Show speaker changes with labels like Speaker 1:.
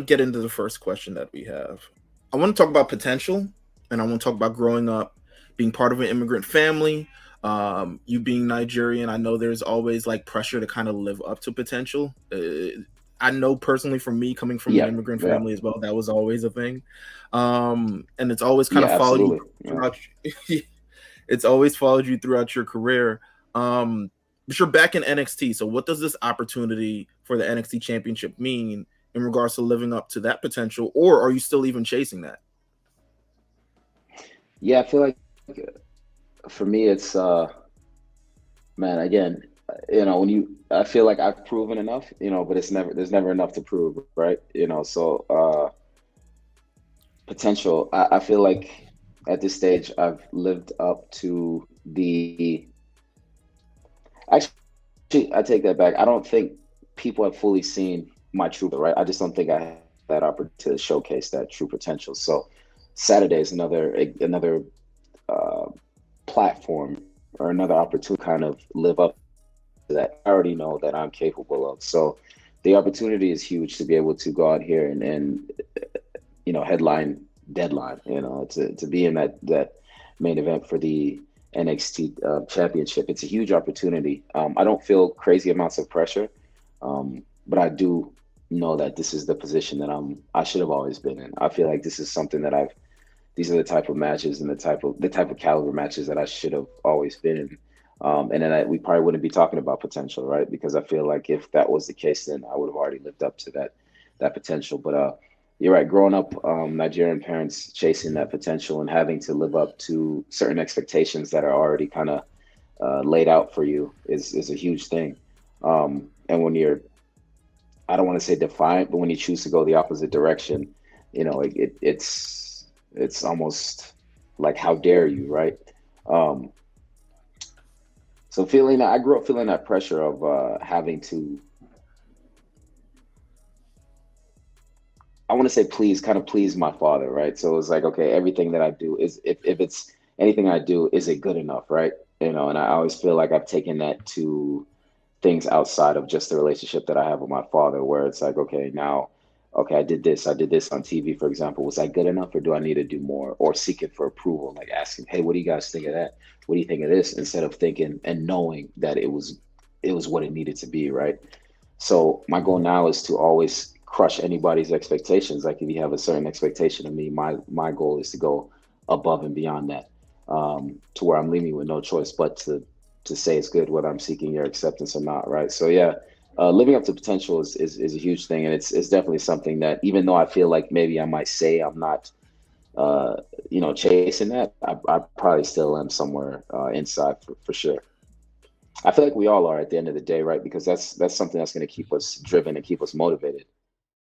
Speaker 1: get into the first question that we have. I want to talk about potential, and I want to talk about growing up, being part of an immigrant family. You being Nigerian, I know there's always like pressure to kind of live up to potential. I know personally, from me coming from an
Speaker 2: Yeah,
Speaker 1: immigrant
Speaker 2: yeah,
Speaker 1: family as well, that was always a thing, and it's always kind
Speaker 2: yeah,
Speaker 1: of followed you
Speaker 2: absolutely. Yeah.
Speaker 1: throughout. It's always followed you throughout your career. But you're back in NXT. So, what does this opportunity for the NXT Championship mean in regards to living up to that potential, or are you still even chasing that?
Speaker 2: Yeah, I feel like for me, it's man, again, when I feel like I've proven enough, but there's never enough to prove, right? So potential, I feel like at this stage, I've lived up to actually, I take that back. I don't think people have fully seen my true, right? I just don't think I have that opportunity to showcase that true potential. So Saturday is another uh, platform or another opportunity to kind of live up that I already know that I'm capable of. So the opportunity is huge to be able to go out here and headline deadline, to be in that main event for the NXT championship. It's a huge opportunity. I don't feel crazy amounts of pressure, but I do know that this is the position that I should have always been in. I feel like this is something that these are the type of matches and the type of caliber matches that I should have always been in. And then we probably wouldn't be talking about potential, right? Because I feel like if that was the case, then I would have already lived up to that potential. But you're right. Growing up, Nigerian parents chasing that potential and having to live up to certain expectations that are already kind of laid out for you is a huge thing. And when you're, I don't want to say defiant, but when you choose to go the opposite direction, it's almost like how dare you, right? Um, so I grew up feeling that pressure of having to, I want to say kind of please my father, right? So it's like, okay, everything that I do is, if it's anything I do, is it good enough, right? And I always feel like I've taken that to things outside of just the relationship that I have with my father, where it's like, okay, now, okay, I did this on TV, for example. Was that good enough, or do I need to do more? Or seeking for approval, like asking, hey, what do you guys think of that? What do you think of this? Instead of thinking and knowing that it was what it needed to be, right? So my goal now is to always crush anybody's expectations. Like if you have a certain expectation of me, my goal is to go above and beyond that, to where I'm leaving with no choice but to say it's good, whether I'm seeking your acceptance or not, right? So yeah, living up to potential is a huge thing, and it's definitely something that, even though I feel like maybe I might say I'm not, uh, chasing that, I probably still am somewhere inside for sure. I feel like we all are at the end of the day, right? Because that's something that's going to keep us driven and keep us motivated.